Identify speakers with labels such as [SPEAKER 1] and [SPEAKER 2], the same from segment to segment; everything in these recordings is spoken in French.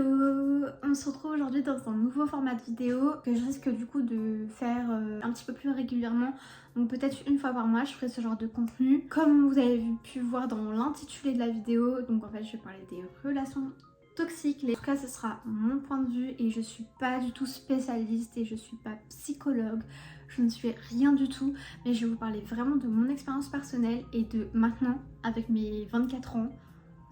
[SPEAKER 1] Hello! On se retrouve aujourd'hui dans un nouveau format de vidéo que je risque du coup de faire un petit peu plus régulièrement. Donc peut-être une fois par mois je ferai ce genre de contenu. Comme vous avez pu voir dans l'intitulé de la vidéo, donc en fait je vais parler des relations toxiques. En tout cas ce sera mon point de vue et je suis pas du tout spécialiste et je suis pas psychologue. Je ne suis rien du tout, mais je vais vous parler vraiment de mon expérience personnelle et de maintenant, avec mes 24 ans,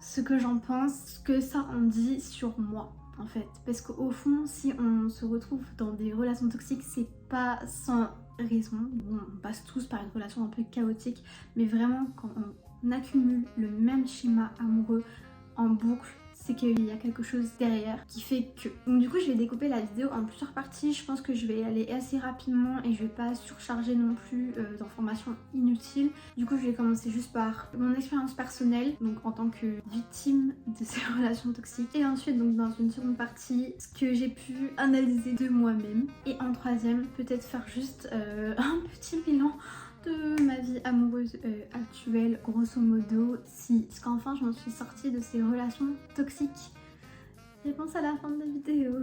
[SPEAKER 1] ce que j'en pense, ce que ça en dit sur moi en fait. Parce qu'au fond, si on se retrouve dans des relations toxiques, c'est pas sans raison. Bon, on passe tous par une relation un peu chaotique, mais vraiment quand on accumule le même schéma amoureux en boucle, c'est qu'il y a quelque chose derrière qui fait que... Donc du coup je vais découper la vidéo en plusieurs parties, je pense que je vais y aller assez rapidement et je vais pas surcharger non plus d'informations inutiles. Du coup je vais commencer juste par mon expérience personnelle, donc en tant que victime de ces relations toxiques. Et ensuite donc dans une seconde partie, ce que j'ai pu analyser de moi-même. Et en troisième, peut-être faire juste un petit bilan de ma vie amoureuse actuelle, grosso modo, si parce qu'enfin je m'en suis sortie de ces relations toxiques. Réponse à la fin de la vidéo.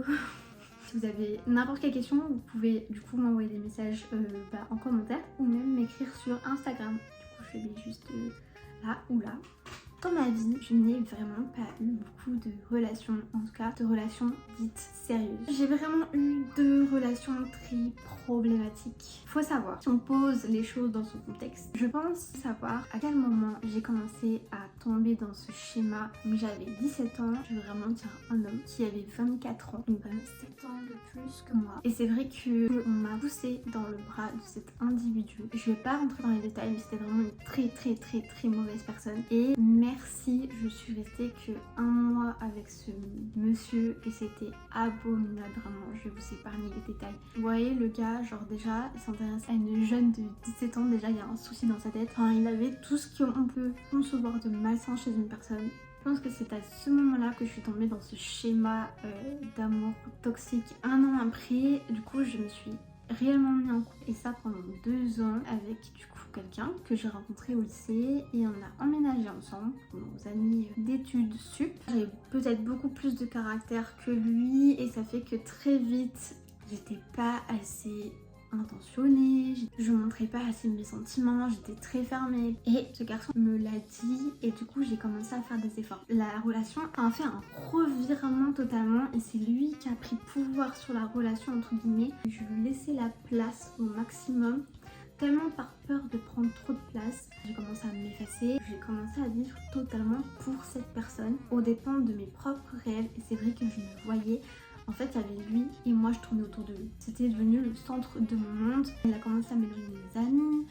[SPEAKER 1] Si vous avez n'importe quelle question, vous pouvez du coup m'envoyer des messages en commentaire ou même m'écrire sur Instagram. Du coup je vais juste là ou là. Dans ma vie, je n'ai vraiment pas eu beaucoup de relations, en tout cas de relations dites sérieuses. J'ai vraiment eu 2 relations très problématiques. Faut savoir, si on pose les choses dans son contexte, je pense savoir à quel moment j'ai commencé à tomber dans ce schéma. Donc j'avais 17 ans, je veux vraiment dire un homme qui avait 24 ans, donc quand même 7 ans de plus que moi. Et c'est vrai qu'on m'a poussé dans le bras de cet individu. Je vais pas rentrer dans les détails, mais c'était vraiment une très mauvaise personne. Et merci, je suis restée que 1 mois avec ce monsieur et c'était abominable, vraiment, je vais vous épargner les détails. Vous voyez le gars, genre déjà, il s'intéresse à une jeune de 17 ans, déjà il y a un souci dans sa tête. Enfin, il avait tout ce qu'on peut concevoir de malsain chez une personne. Je pense que c'est à ce moment-là que je suis tombée dans ce schéma d'amour toxique. 1 an après, du coup, je me suis réellement mis en couple et ça pendant 2 ans avec du coup quelqu'un que j'ai rencontré au lycée et on a emménagé ensemble, nos amis d'études sup. J'ai peut-être beaucoup plus de caractère que lui et ça fait que très vite j'étais pas assez intentionnée, je montrais pas assez mes sentiments, j'étais très fermée et ce garçon me l'a dit et du coup j'ai commencé à faire des efforts. La relation a fait un revirement totalement et c'est lui qui a pris pouvoir sur la relation entre guillemets. Je lui laissais la place au maximum, tellement par peur de prendre trop de place. J'ai commencé à m'effacer, j'ai commencé à vivre totalement pour cette personne aux dépens de mes propres rêves et c'est vrai que je me voyais. En fait, il y avait lui et moi, je tournais autour de lui. C'était devenu le centre de mon monde. Il a commencé à m'éloigner de mes amis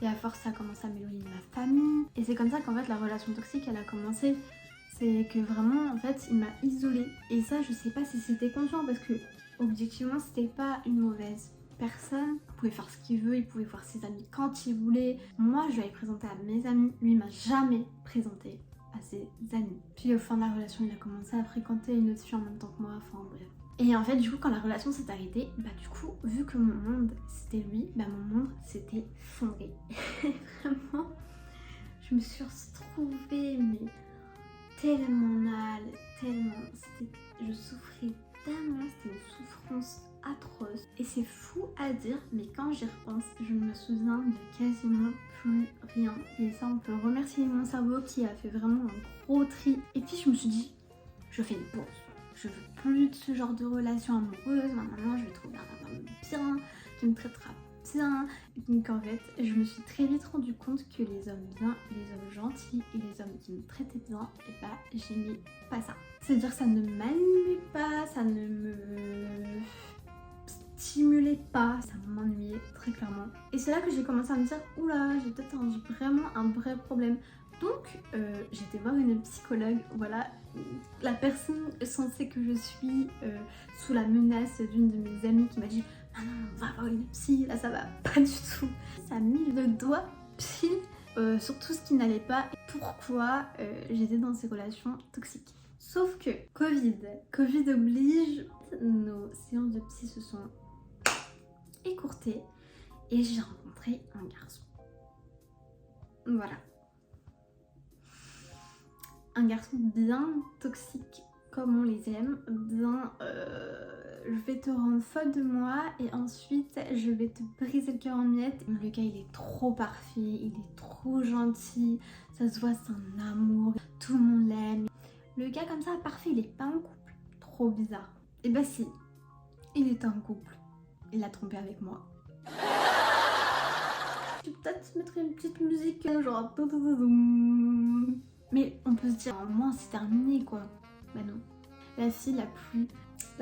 [SPEAKER 1] et à force, ça a commencé à m'éloigner de ma famille. Et c'est comme ça qu'en fait, la relation toxique, elle a commencé. C'est que vraiment, en fait, il m'a isolée. Et ça, je sais pas si c'était conscient parce que, objectivement, c'était pas une mauvaise personne. Il pouvait faire ce qu'il veut, il pouvait voir ses amis quand il voulait. Moi, je l'avais présenté à mes amis. Lui, il m'a jamais présenté à ses amis. Puis au fin de la relation, il a commencé à fréquenter une autre fille en même temps que moi, enfin bref. Et en fait du coup quand la relation s'est arrêtée, bah du coup vu que mon monde c'était lui, bah mon monde s'était fondé. Vraiment, je me suis retrouvée mais tellement mal, tellement, je souffrais tellement, c'était une souffrance atroce. Et c'est fou à dire, mais quand j'y repense, je ne me souviens de quasiment plus rien. Et ça, on peut remercier mon cerveau qui a fait vraiment un gros tri. Et puis je me suis dit, je fais une pause. Je veux plus de ce genre de relation amoureuse. Maintenant, je vais trouver un homme bien, qui me traitera bien. Donc en fait, je me suis très vite rendu compte que les hommes bien, les hommes gentils et les hommes qui me traitaient bien, et bah j'aimais pas ça. C'est-à-dire que ça ne m'animait pas, ça ne me stimulait pas, ça m'ennuyait très clairement. Et c'est là que j'ai commencé à me dire, oula, j'ai peut-être vraiment un vrai problème. Donc j'ai été voir une psychologue, voilà, la personne censée que je suis sous la menace d'une de mes amies qui m'a dit ah non, on va voir une psy, là ça va pas du tout. Ça a mis le doigt pile sur tout ce qui n'allait pas et pourquoi j'étais dans ces relations toxiques. Sauf que Covid oblige, nos séances de psy se sont écourtées et j'ai rencontré un garçon. Voilà. Un garçon bien toxique comme on les aime, bien je vais te rendre folle de moi et ensuite je vais te briser le cœur en miettes. Le gars il est trop parfait, il est trop gentil, ça se voit c'est un amour, tout le monde l'aime. Le gars comme ça parfait, il est pas en couple, trop bizarre. Et bah si, il est en couple, il a trompé avec moi. Je vais peut-être mettre une petite musique genre... Mais on peut se dire, au moins c'est terminé quoi. Bah non. La fille la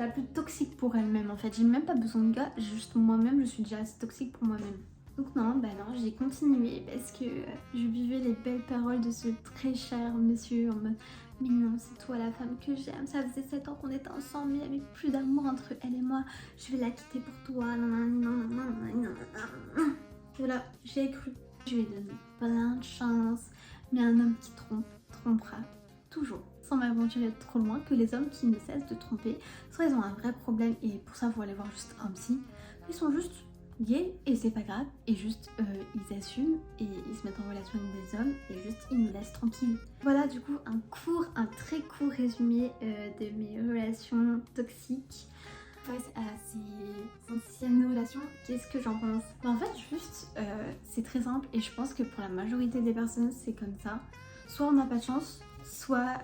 [SPEAKER 1] plus toxique pour elle-même en fait. J'ai même pas besoin de gars, juste moi-même je suis déjà assez toxique pour moi-même. Donc non, bah non, j'ai continué parce que je vivais les belles paroles de ce très cher monsieur en mode mais non, c'est toi la femme que j'aime, ça faisait 7 ans qu'on était ensemble, mais il n'y avait plus d'amour entre elle et moi, je vais la quitter pour toi, voilà, j'ai cru. Je lui ai donné plein de chance, mais un homme qui trompe, trompera toujours. Sans m'aventurer trop loin, que les hommes qui ne cessent de tromper, soit ils ont un vrai problème et pour ça il faut aller voir juste un psy, ils sont juste gays et c'est pas grave, et juste ils assument et ils se mettent en relation avec des hommes et juste ils me laissent tranquille. Voilà du coup un très court résumé de mes relations toxiques. Face à ces anciennes relations, qu'est-ce que j'en pense? En fait juste c'est très simple et je pense que pour la majorité des personnes c'est comme ça. Soit on n'a pas de chance, soit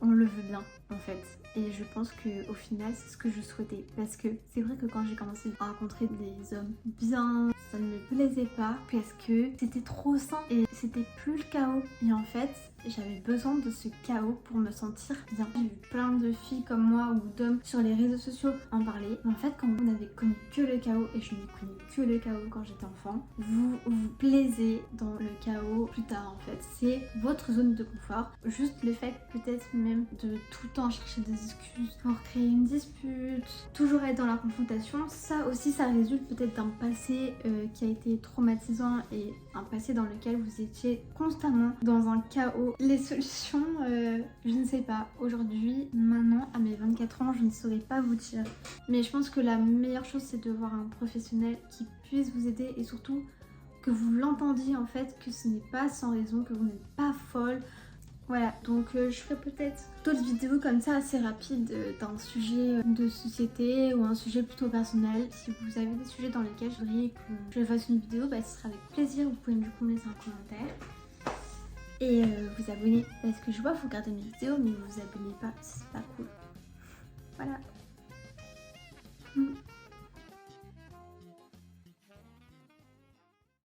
[SPEAKER 1] on le veut bien en fait. Et je pense que au final c'est ce que je souhaitais. Parce que c'est vrai que quand j'ai commencé à rencontrer des hommes bien, ça ne me plaisait pas parce que c'était trop sain et c'était plus le chaos. Et en fait j'avais besoin de ce chaos pour me sentir bien. J'ai vu plein de filles comme moi ou d'hommes sur les réseaux sociaux en parler. Mais en fait quand vous n'avez connu que le chaos, et je n'ai connu que le chaos quand j'étais enfant, vous vous plaisez dans le chaos plus tard en fait. C'est votre zone de confort. Juste le fait peut-être même de tout le temps chercher des excuses pour créer une dispute, toujours être dans la confrontation, ça aussi ça résulte peut-être d'un passé qui a été traumatisant et un passé dans lequel vous étiez constamment dans un chaos. Les solutions, je ne sais pas. Aujourd'hui, maintenant, à mes 24 ans, je ne saurais pas vous dire. Mais je pense que la meilleure chose, c'est de voir un professionnel qui puisse vous aider et surtout que vous l'entendiez en fait, que ce n'est pas sans raison, que vous n'êtes pas folle. Voilà, donc je ferai peut-être d'autres vidéos comme ça assez rapides d'un sujet de société ou un sujet plutôt personnel. Si vous avez des sujets dans lesquels je voudrais que je fasse une vidéo, bah, ce sera avec plaisir. Vous pouvez du coup me laisser un commentaire. Et vous abonner, parce que je vois vous regardez mes vidéos mais vous vous abonnez pas, c'est pas cool. Voilà.